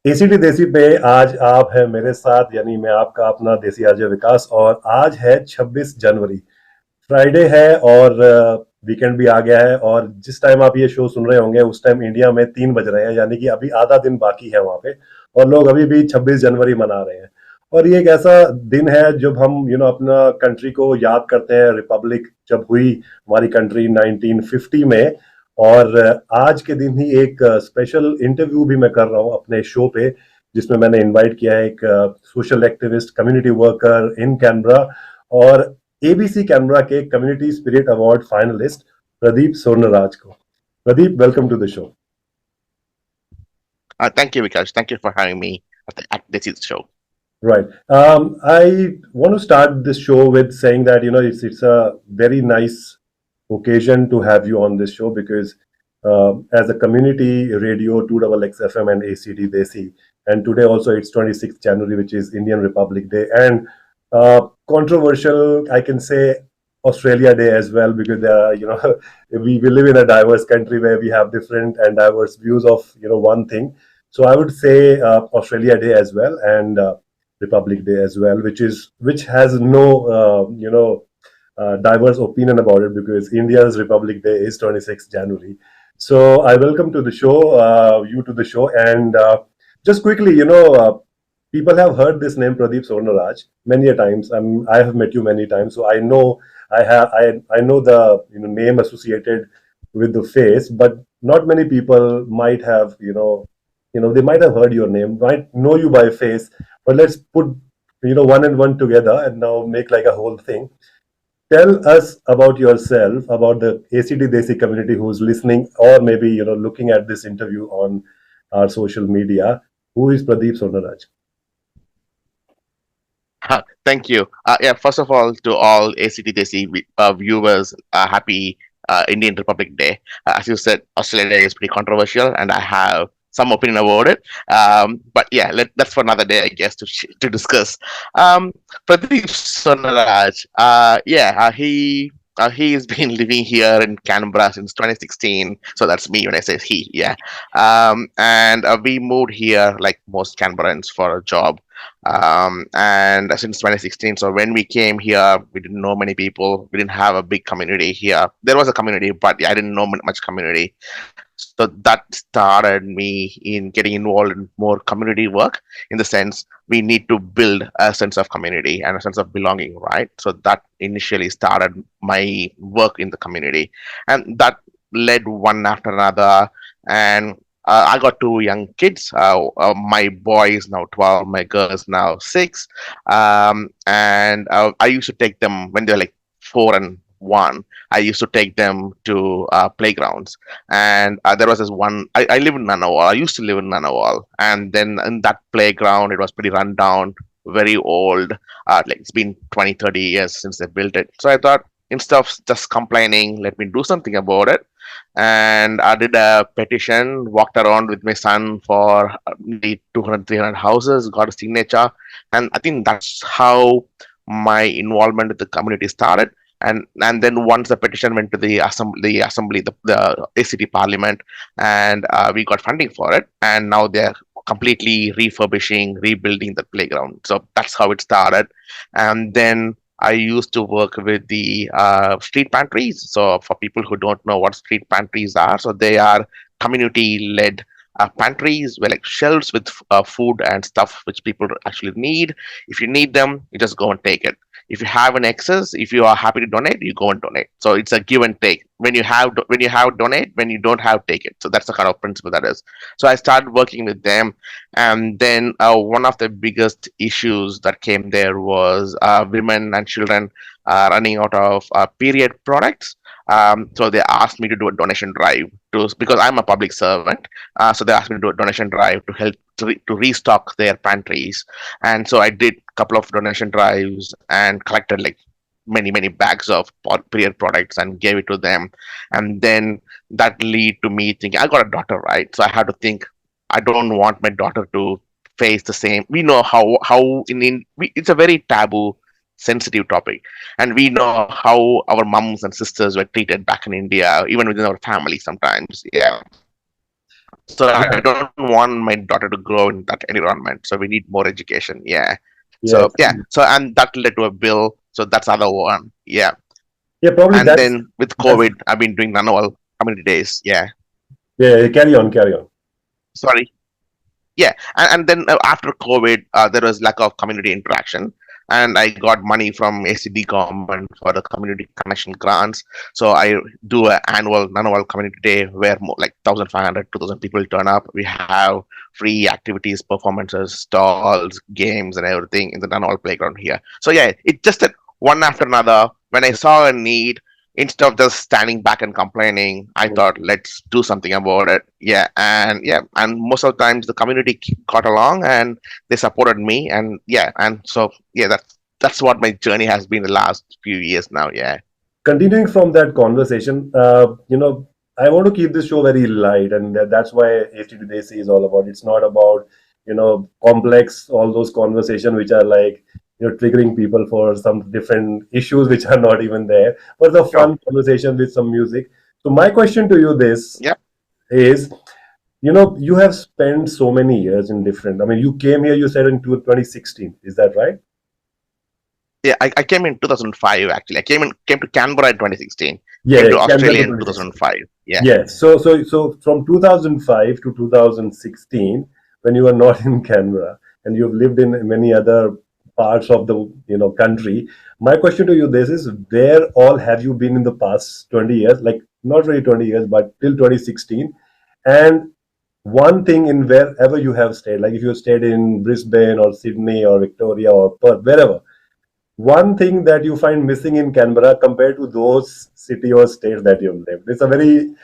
ACT देसी पे आज आप है मेरे साथ, यानी मैं आपका अपना देसी आरजे विकास। और आज है 26 जनवरी, फ्राइडे है और वीकेंड भी आ गया है। और जिस टाइम आप ये शो सुन रहे होंगे उस टाइम इंडिया में 3 बज रहे हैं, यानी कि अभी आधा दिन बाकी है वहां पे। और लोग अभी भी 26 जनवरी मना रहे हैं। और ये एक ऐसा दिन है जब हम अपना कंट्री को याद करते हैं। रिपब्लिक जब हुई हमारी कंट्री 1950 में। और आज के दिन ही एक स्पेशल इंटरव्यू भी मैं कर रहा हूँ अपने शो पे, जिसमें मैंने इनवाइट किया है एक social activist, community worker in Canberra और एबीसी कैनबरा के community spirit award finalist Pradeep Sonraj को। Pradeep, welcome to the show. Thank you, Vikas. Thank you for having me at the ACT Desi show. Right. I want to start this show with saying that it's a very nice occasion to have you on this show because as a community radio, 2XXFM and ACT Desi, and today also it's 26th January, which is Indian Republic Day, and controversial, I can say, Australia Day as well, because we live in a diverse country where we have different and diverse views of one thing. So I would say Australia Day as well, and Republic Day as well, which has no diverse opinion about it, because India's Republic Day is 26th January. So I welcome to the show, you to the show, and just quickly, people have heard this name Pradeep Sornaraj many a times. I have met you many times, so I know I know the name associated with the face, but not many people might have they might have heard your name, might know you by face. But let's put one and one together and now make like a whole thing. Tell us about yourself, about the ACT Desi community who's listening, or maybe looking at this interview on our social media. Who is Pradeep Sornaraj? Thank you. Yeah, first of all, to all ACT Desi viewers, happy Indian Republic Day. As you said, Australia Day is pretty controversial, and I have some opinion about it. But yeah, that's for another day, I guess, to discuss. Um, Pradeep Sonaraj, he has been living here in Canberra since 2016. So that's me when I say he, yeah. And we moved here like most Canberrans for a job. And since 2016, so when we came here, we didn't know many people. We didn't have a big community here. There was a community, but I didn't know much community. So that started me in getting involved in more community work, in the sense we need to build a sense of community and a sense of belonging, right? So that initially started my work in the community, and that led one after another. And I got two young kids. My boy is now 12, my girl is now 6. And I used to take them when they're like 4 and 1. I used to take them to playgrounds. And there was this one, I live in Nanawal. I used to live in Nanawal. And then in that playground, it was pretty run down, very old. Like it's been 20, 30 years since they built it. So I thought, instead of just complaining, let me do something about it. And I did a petition, walked around with my son for the 200, 300 houses, got a signature. And I think that's how my involvement with the community started. And then once the petition went to the ACT Parliament, and we got funding for it, and now they're completely refurbishing, rebuilding the playground. So that's how it started. And then I used to work with the street pantries. So for people who don't know what street pantries are, so they are community-led pantries where like shelves with food and stuff which people actually need. If you need them, you just go and take it. If you have an excess, if you are happy to donate, you go and donate. So it's a give and take. When you have donate, when you don't have, take it. So that's the kind of principle that is. So I started working with them, and then one of the biggest issues that came there was women and children running out of period products. So they asked me to do a donation drive because I'm a public servant. So they asked me to do a donation drive to help to restock their pantries. And so I did a couple of donation drives and collected like many bags of period products and gave it to them. And then that lead to me thinking, I got a daughter, right? So I had to think, I don't want my daughter to face the same. We know how it's a very taboo, sensitive topic, and we know how our mums and sisters were treated back in India, even within our family sometimes. Yeah. So I Right. don't want my daughter to grow in that environment. So we need more education. Yeah. So Yes. yeah. So and that led to a bill. So that's other one. Yeah. Yeah, probably And that's then with that's COVID, I've been doing annual community days. Yeah. yeah, carry on, carry on. Sorry. Yeah, and then after COVID, there was lack of community interaction, and I got money from ACD government for the community connection grants. So I do an annual community day where more, like 1,500, 2,000 people turn up. We have free activities, performances, stalls, games, and everything in the annual playground here. So yeah, it just that one after another. When I saw a need, instead of just standing back and complaining, I thought let's do something about it. And most of the times the community caught along and they supported me, and so yeah, that's what my journey has been the last few years now. Yeah. Continuing from that conversation, I want to keep this show very light, and that's why ACT Desi is all about. It's not about, complex, all those conversations which are like, triggering people for some different issues which are not even there, but the Sure. fun conversation with some music. So my question to you this Yeah. is, you have spent so many years in different, I mean, you came here, you said in 2016, is that right? Yeah, I came in 2005 actually. I came to Canberra in 2016. Yeah, Came yeah, to Canberra Australia to in 2016. 2005. Yeah. Yes. So from 2005 to 2016, when you were not in Canberra and you've lived in many other parts of the country, my question to you this is, where all have you been in the past 20 years? Like not really 20 years, but till 2016. And one thing in wherever you have stayed, like if you stayed in Brisbane or Sydney or Victoria or Perth, wherever, one thing that you find missing in Canberra compared to those city or states that you've lived? It's a very,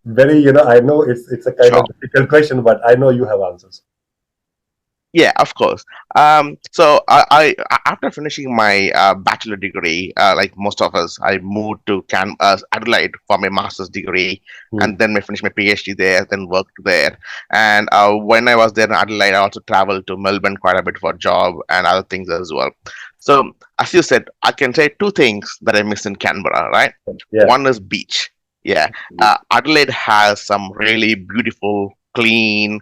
very, I know it's a kind Sure. of difficult question, but I know you have answers. Yeah, of course. So after finishing my bachelor degree, like most of us, I moved to Adelaide for my master's degree, Hmm. and then I finished my PhD there, then worked there. And when I was there in Adelaide, I also traveled to Melbourne quite a bit for job and other things as well. So as you said, I can say two things that I miss in Canberra, right? Yeah. One is beach. Yeah, Adelaide has some really beautiful, clean,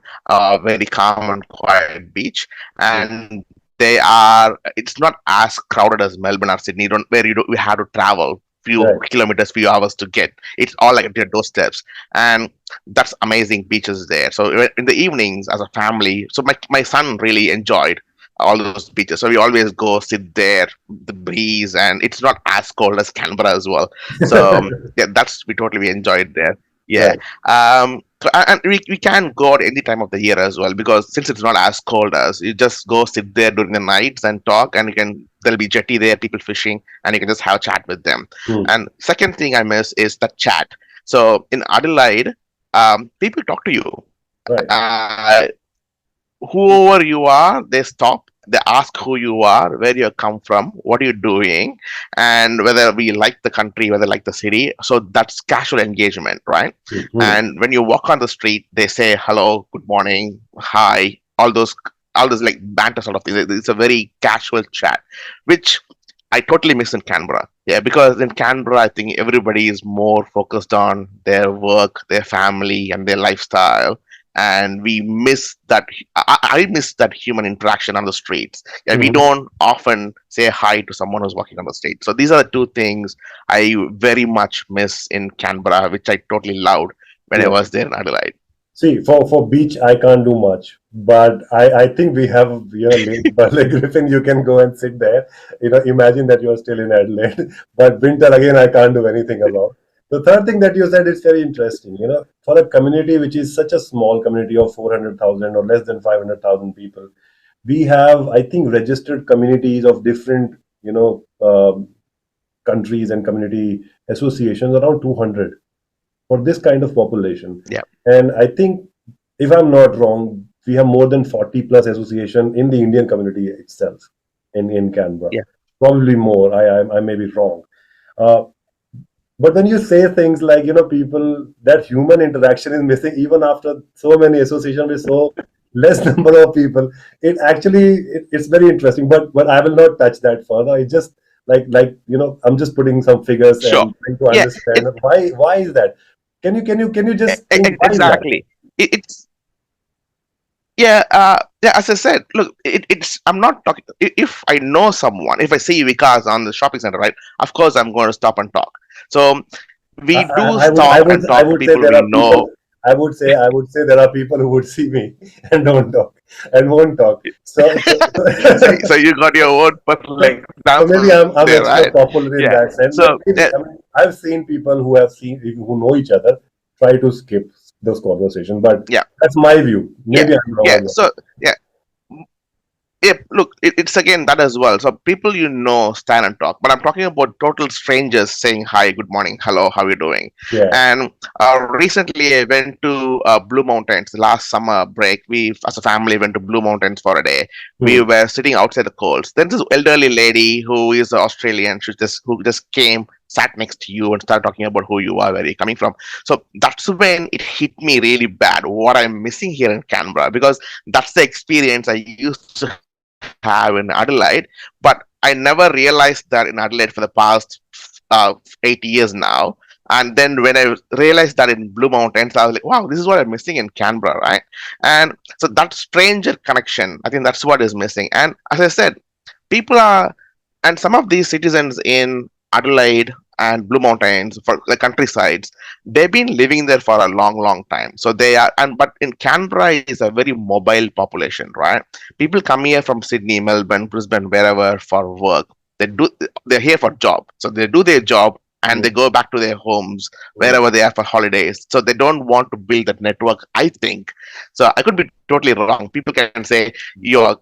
very calm and quiet beach, and they are. It's not as crowded as Melbourne or Sydney, don't, where we have to travel few Right. kilometers, few hours to get. It's all like at your doorsteps, and that's amazing beaches there. So in the evenings, as a family, so my son really enjoyed all those beaches. So we always go sit there, the breeze, and it's not as cold as Canberra as well. So yeah, that's we totally enjoyed there. Yeah. Right. And we can go out any time of the year as well, because since it's not as cold as, you just go sit there during the nights and talk, and you can, there'll be jetty there, people fishing, and you can just have a chat with them. Hmm. And second thing I miss is the chat. So in Adelaide, people talk to you. Right. Uh, Whoever you are, they stop, they ask who you are, where you come from, what are you doing, and whether we like the country, whether like the city. So that's casual engagement, right? Hmm. And when you walk on the street, they say hello, good morning, hi, all those like banter sort of things. It's a very casual chat, which I totally miss in Canberra. Yeah, because in Canberra, I think everybody is more focused on their work, their family, and their lifestyle, and we miss that. I miss that human interaction on the streets. Yeah, we Hmm. don't often say hi to someone who's walking on the street. So these are the two things I very much miss in Canberra, which I totally loved when I Yeah. was there in Adelaide. See, for beach, I can't do much, but I think we have, Lake Burley Griffin. You can go and sit there. Imagine that you're still in Adelaide, but winter again, I can't do anything about. The third thing that you said is very interesting. For a community which is such a small community of 400,000 or less than 500,000 people, we have, I think, registered communities of different, countries and community associations around 200 for this kind of population. Yeah, And I think, if I'm not wrong, we have more than 40 plus association in the Indian community itself in Canberra. yeah, Probably more. I may be wrong. Uh, but when you say things like, people, that human interaction is missing even after so many associations with so less number of people, it actually, it's very interesting. But I will not touch that further. It's just I'm just putting some figures sure. and trying to Yeah, understand why is that. Can you just think why is that? exactly. Yeah. As I said, look, it's. I'm not talking. If I know someone, if I see Vikas on the shopping center, right? Of course, I'm going to stop and talk. So I, we do I would, I stop would, and I talk to would say people there we are people. know. I would say there are people who would see me and don't talk and won't talk. So you got your own personal So maybe example I'm there, extra right? popular in Yeah. that sense, but So maybe I mean I've seen people who have seen who know each other try to skip those conversations, but yeah, that's my view. yeah, Maybe I'm wrong yeah. as well. So yeah, yeah, look, it's again that as well. So people you know stand and talk, but I'm talking about total strangers saying hi, good morning, hello, how you doing? Yeah. And recently I went to Blue Mountains last summer break. We, as a family, went to Blue Mountains for a day. We Hmm. were sitting outside the cold. Then this elderly lady who is Australian, who just came, sat next to you, and started talking about who you are, where you're coming from. So that's when it hit me really bad. What I'm missing here in Canberra, because that's the experience I used to have in Adelaide, but I never realized that in Adelaide for the past 8 years now. And then when I realized that in Blue Mountains, I was like, wow, this is what I'm missing in Canberra, right? And so that stranger connection, I think that's what is missing. And as I said, people are, and some of these citizens in Adelaide and Blue Mountains, for the countrysides, they've been living there for a long, long time. So they are, and but in Canberra is a very mobile population, right? People come here from Sydney, Melbourne, Brisbane, wherever for work. They do, they're here for job. So they do their job and they Hmm. go back to their homes Hmm. wherever they are for holidays. So they don't want to build that network, I think. So I could be totally wrong. People can say you're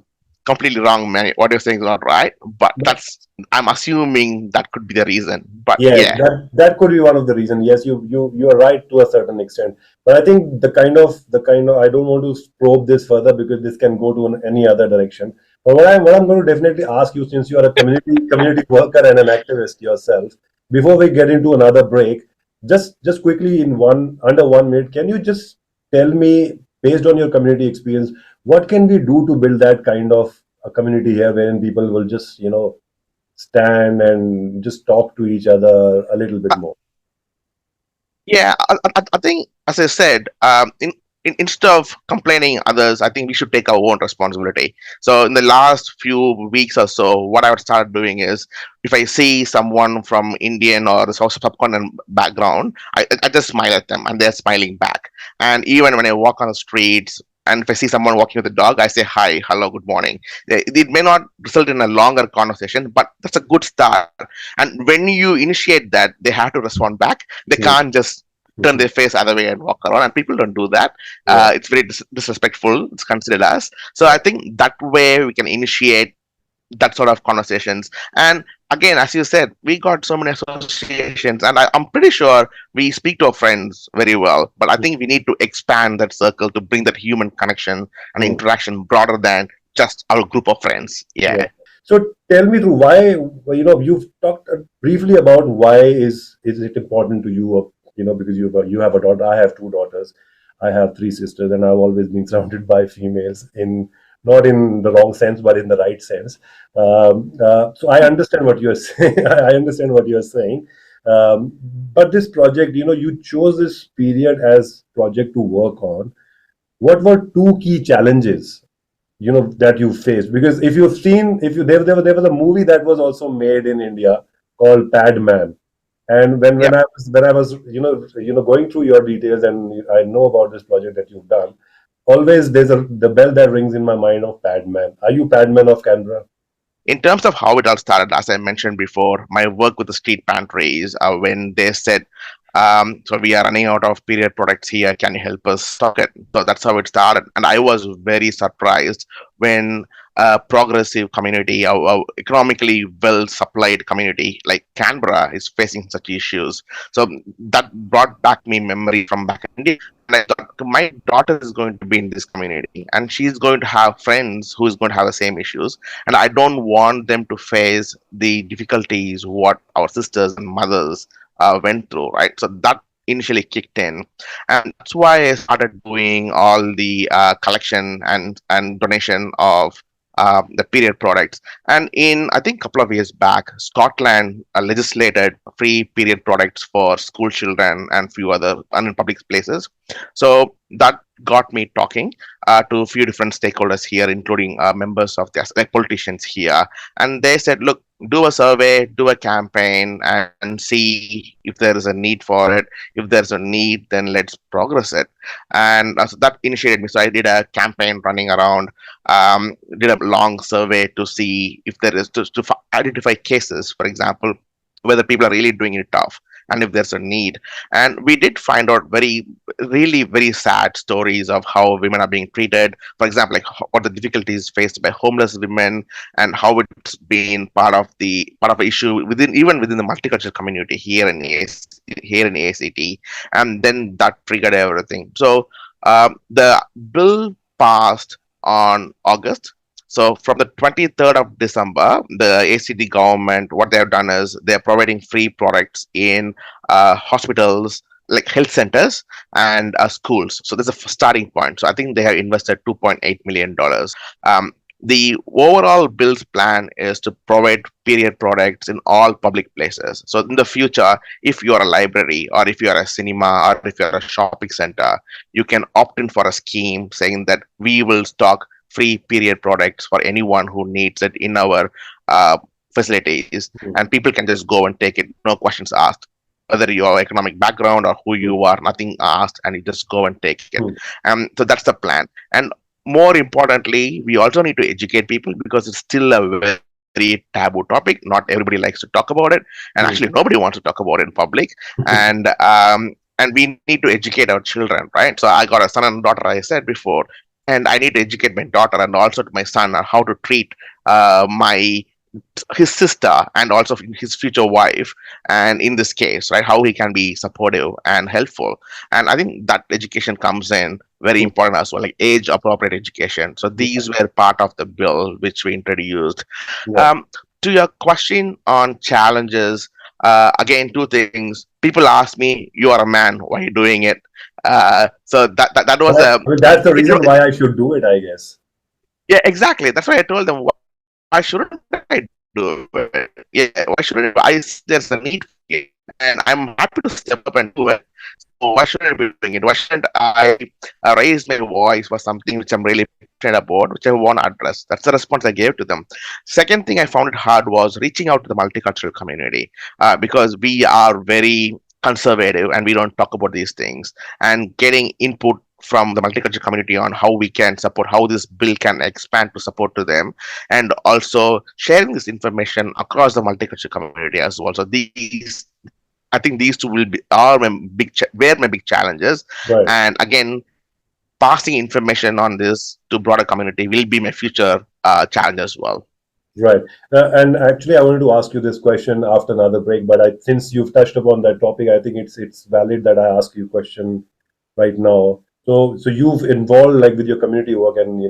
completely wrong, man. What you're saying is not right. But But that's, I'm assuming that could be the reason. But yes, yeah, that could be one of the reasons. Yes, you are right to a certain extent. But I think the kind of I don't want to probe this further because this can go to any other direction. But what I'm going to definitely ask you, since you are a community worker and an activist yourself, before we get into another break, just quickly in one under 1 minute, can you just tell me, based on your community experience, what can we do to build that kind of a community here, wherein people will just stand and just talk to each other a little bit more. yeah, I think, as I said, instead of complaining others, I think we should take our own responsibility. So in the last few weeks or so, what I would start doing is, if I see someone from Indian or the South subcontinent background, I just smile at them and they're smiling back. And even when I walk on the streets, and if I see someone walking with a dog, I say hi, hello, good morning. It may not result in a longer conversation, but that's a good start. And when you initiate that, they have to respond back. They Hmm. can't just turn Hmm. their face other way and walk around, and people don't do that. Yeah. It's very disrespectful, it's considered as. So I think that way we can initiate that sort of conversations. And again, as you said, we got so many associations, and I'm pretty sure we speak to our friends very well, but I think we need to expand that circle to bring that human connection and Hmm. interaction broader than just our group of friends. Yeah. Yeah. So tell me through why, you've talked briefly about why is it important to you, because you have a daughter. I have two daughters. I have three sisters, and I've always been surrounded by females, in not in the wrong sense, but in the right sense. So I understand what you're saying. I understand what you're saying. But this project, you chose this period as project to work on. What were two key challenges that you faced? Because if you've seen, if you there was a movie that was also made in India called Padman. And when Yep. I was going through your details, and I know about this project that you've done, always there's the bell that rings in my mind of Padman. Are you Padman of Canberra? In terms of how it all started, as I mentioned before, my work with the street pantries, when they said, so we are running out of period products here, can you help us stock it? So that's how it started. And I was very surprised when a progressive community, a economically well supplied community like Canberra is facing such issues. So that brought back me memories from back in India. And I thought, my daughter is going to be in this community and she's going to have friends who is going to have the same issues, and I don't want them to face the difficulties what our sisters and mothers went through, right? So that initially kicked in, and that's why I started doing all the collection and donation of the period products. And in, I think, a couple of years back, Scotland legislated free period products for school children and few other and in public places. So that got me talking to a few different stakeholders here, including members of the like politicians here, and they said, "Look, do a survey, do a campaign, and see if there is a need for it. If there's a need, then let's progress it." And so that initiated me. So I did a campaign running around, did a long survey to see if there is to identify cases, for example, whether people are really doing it tough and if there's a need. And we did find out very really very sad stories of how women are being treated, for example, like what the difficulties faced by homeless women, and how it's been part of the issue within, even within the multicultural community here in here in ACT. And then that triggered everything. So the bill passed on August. So from the 23rd of December, the ACT government, what they have done is they're providing free products in hospitals, like health centers and schools. So there's a starting point. So I think they have invested $2.8 million. The overall bill's plan is to provide period products in all public places. So in the future, if you are a library, or if you are a cinema, or if you are a shopping center, you can opt in for a scheme saying that we will stock free period products for anyone who needs it in our uh, facilities, Hmm. and people can just go and take it, no questions asked, whether your economic background or who you are, nothing asked, and you just go and take it. Hmm. So that's the plan. And more importantly, we also need to educate people, because it's still a very taboo topic. Not everybody likes to talk about it, and actually Hmm. nobody wants to talk about it in public. And we need to educate our children, right? So I got a son and daughter, I said before, and I need to educate my daughter and also to my son on how to treat my his sister and also his future wife, and in this case, right, how he can be supportive and helpful. And I think that education comes in very Hmm. important as well, like age appropriate education. So these were part of the bill which we introduced. Yeah. um, to your question on challenges, again, two things. People ask me, "You are a man, why are you doing it?" So that was That, a I mean, that's the reason it, why I should do it, I guess. yeah, exactly. That's why I told them, why shouldn't I do it? Yeah, why shouldn't I? See there's a need for it, and I'm happy to step up and do it. So why shouldn't I be doing it? Why shouldn't I raise my voice for something which I'm really passionate about, which I want to address? That's the response I gave to them. Second thing I found it hard was reaching out to the multicultural community, because we are very conservative and we don't talk about these things, and getting input from the multicultural community on how we can support, how this bill can expand to support to them, and also sharing this information across the multicultural community as well. So these, I think these two will be are my were my big challenges. Right. And again, passing information on this to broader community will be my future challenge as well. Right. And actually, I wanted to ask you this question after another break, but since you've touched upon that topic, I think it's valid that I ask you a question right now. So you've involved like with your community work and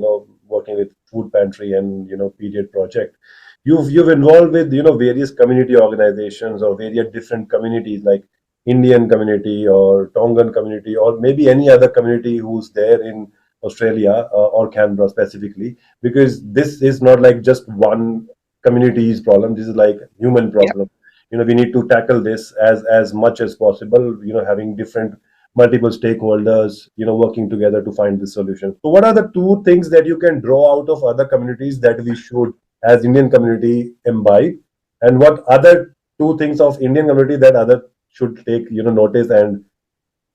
working with food pantry and period project. You've involved with various community organizations or various different communities like Indian community or Tongan community or maybe any other community who's there in Australia or Canberra specifically, because this is not like just one community's problem. This is like human Yeah, problem. We need to tackle this as much as possible, having different multiple stakeholders working together to find this solution. So what are the two things that you can draw out of other communities that we should as Indian community imbibe, and what other two things of Indian community that other should take notice and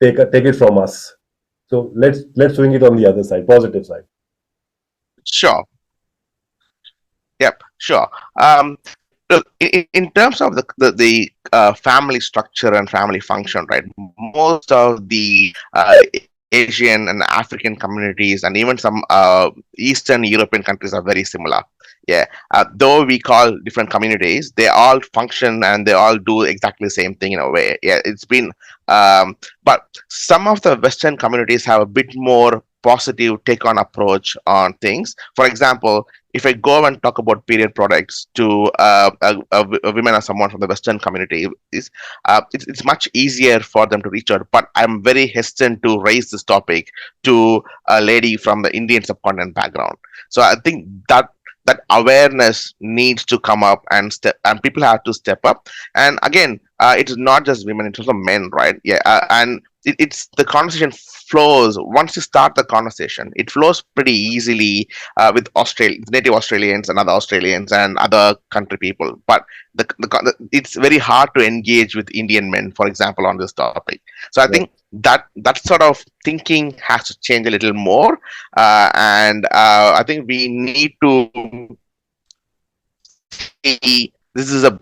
take it from us? So let's swing it on the other side, positive side. sure. Yep, sure. Look, in terms of the family structure and family function, right? Most of the Asian and African communities, and even some Eastern European countries, are very similar. Yeah, though we call different communities, they all function and they all do exactly the same thing in a way. Yeah, it's been, but some of the Western communities have a bit more positive take on approach on things. For example, if I go and talk about period products to a women or someone from the Western community, it's much easier for them to reach out. But I'm very hesitant to raise this topic to a lady from the Indian subcontinent background. So I think that awareness needs to come up, and people have to step up. And again, it is not just women; it's also men, right? Yeah, and it's the conversation flows once you start the conversation. It flows pretty easily with native Australians and other Australians and other country people. But it's very hard to engage with Indian men, for example, on this topic. So I think that sort of thinking has to change a little more, and I think we need to see this is a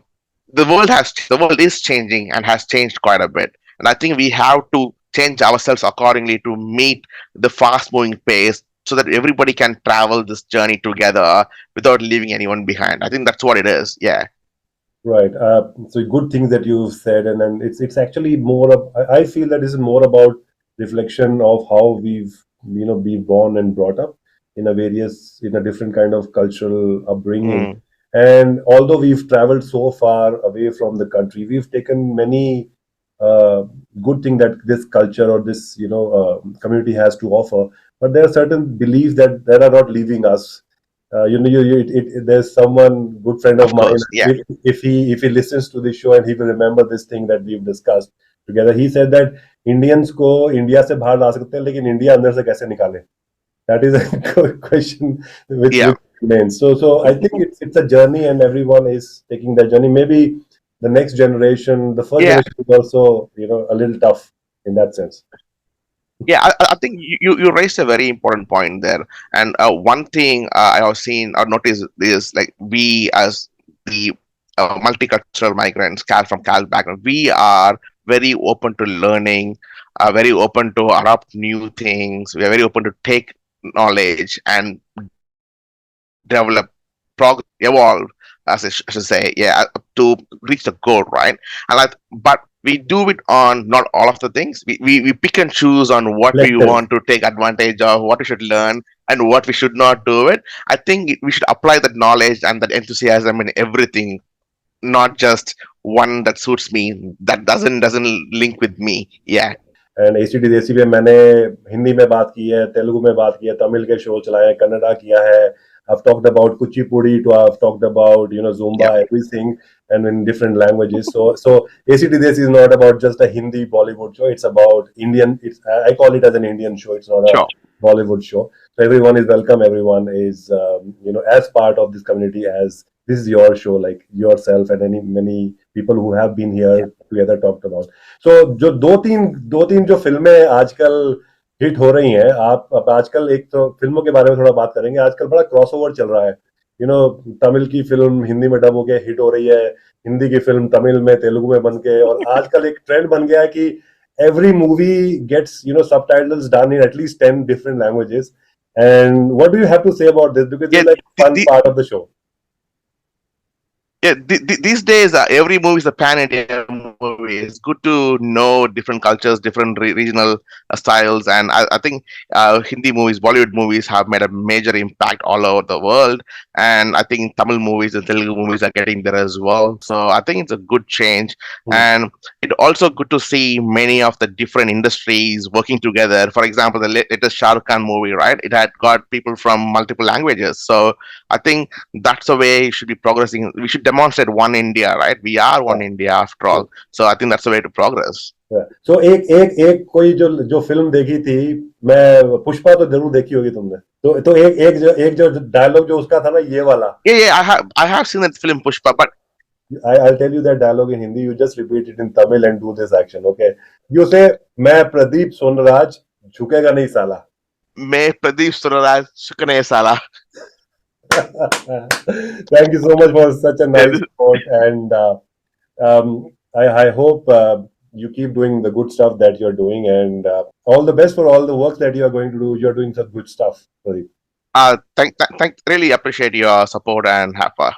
the world is changing and has changed quite a bit, and I think we have to change ourselves accordingly to meet the fast moving pace so that everybody can travel this journey together without leaving anyone behind. I think that's what it is. Yeah. Right. So good things that you've said, and it's actually more of, I feel that this is more about reflection of how we've been born and brought up in a different kind of cultural upbringing. Mm, And although we've traveled so far away from the country, we've taken many uh, good thing that this culture or this community has to offer. But there are certain beliefs that are not leaving us. There's someone good friend of of mine. course. Yeah. If he listens to this show and he will remember this thing that we've discussed together. He said that Indians को India से बाहर ला सकते हैं लेकिन India अंदर से कैसे निकाले. That is a question Yeah. which remains. So I think it's a journey and everyone is taking that journey. Maybe the next generation, the first Yeah. generation is also a little tough in that sense. Yeah, I think you raised a very important point there. And one thing I have seen or noticed is like we as the multicultural migrants, from Cal background, we are very open to learning, very open to adopt new things. We are very open to take knowledge and develop, evolve, as I should say, yeah, to reach the goal, right? And like, but we do it on not all of the things. We pick and choose on what we Collective. want to take advantage of, what we should learn, and what we should not do it. I think we should apply that knowledge and that enthusiasm in everything, not just one that suits me, that doesn't link with me. Yeah. And ACT देसी पे मैंने हिंदी में बात की है, तेलुगु में बात की है, तमिल के शो चलाए हैं, कन्नड़ा किया है. I've talked about Kuchipudi to I've talked about Zumba, Yeah. everything, and in different languages. So ACT Desi is not about just a Hindi Bollywood show. It's about Indian. I call it as an Indian show. It's not a Sure. Bollywood show. So everyone is welcome. Everyone is as part of this community as this is your show, like yourself and many people who have been here together talked about. So जो दो तीन जो फिल्में आजकल hit हो रही हैं, आप अब आजकल एक तो फिल्मों के बारे में थोड़ा बात करेंगे. आजकल बड़ा क्रॉसओवर चल रहा है. तमिल की फिल्म हिंदी में डब होके हिट हो रही है, हिंदी की फिल्म तमिल में तेलुगु में बन के, और आजकल एक ट्रेंड बन गया है कि every movie gets subtitles done in at least 10 different languages. And what do you have to say about this? Because Yeah. it's like a fun part of the show. Yeah, these days every movie is a pan-India movie. It's good to know different cultures, different regional styles, and I think Hindi movies, Bollywood movies have made a major impact all over the world. And I think Tamil movies and Telugu movies are getting there as well. So I think it's a good change, and it also good to see many of the different industries working together. For example, the latest Shah Rukh Khan movie, right? It had got people from multiple languages. So I think that's the way it should be progressing. We should demonstrate one India, right? We are one India after all. So I think that's the way to progress. So एक एक एक कोई जो जो film देखी थी, मैं पुष्पा तो जरूर देखी होगी तुमने. तो एक जो डायलॉग जो उसका था ना, ये वाला. Yeah, I have seen that film Pushpa, but I'll tell you that dialogue in Hindi. You just repeat it in Tamil and do this action, okay? You say, मैं प्रदीप सोनराज झुकेगा नहीं साला. मैं प्रदीप सुरराज शुक्ने साला. Thank you so much for such a nice report, and I hope you keep doing the good stuff that you're doing, and all the best for all the work that you are going to do. You're doing some good stuff, Pradeep. Really appreciate your support and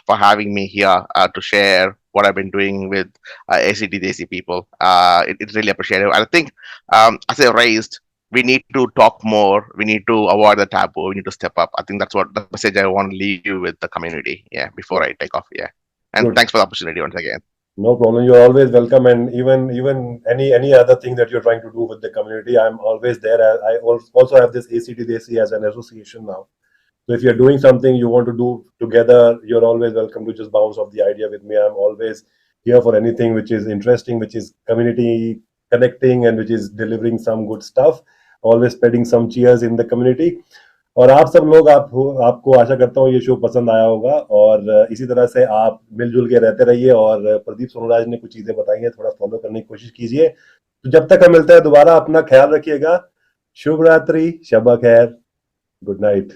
for having me here to share what I've been doing with ACT Desi people. It's really appreciated. I think, as I raised, we need to talk more. We need to avoid the taboo. We need to step up. I think that's what the message I want to leave you with the community. Yeah, before I take off. Yeah, and Good. thanks for the opportunity once again. No problem. You're always welcome, and even any other thing that you're trying to do with the community, I'm always there. I also have this ACT Desi as an association now. So if you're doing something you want to do together, you're always welcome to just bounce off the idea with me. I'm always here for anything which is interesting, which is community connecting and which is delivering some good stuff, always spreading some cheers in the community. और आप सब लोग आपको आशा करता हूँ ये show पसंद आया होगा, और इसी तरह से आप मिलजुल के रहते रहिए, और प्रदीप सोनराज ने कुछ चीजें बताई हैं, थोड़ा फॉलो करने की कोशिश कीजिए। तो जब तक हम मिलते हैं दोबारा, अपना ख्याल रखिएगा। शुभ रात्रि, शब खैर, गुड नाइट।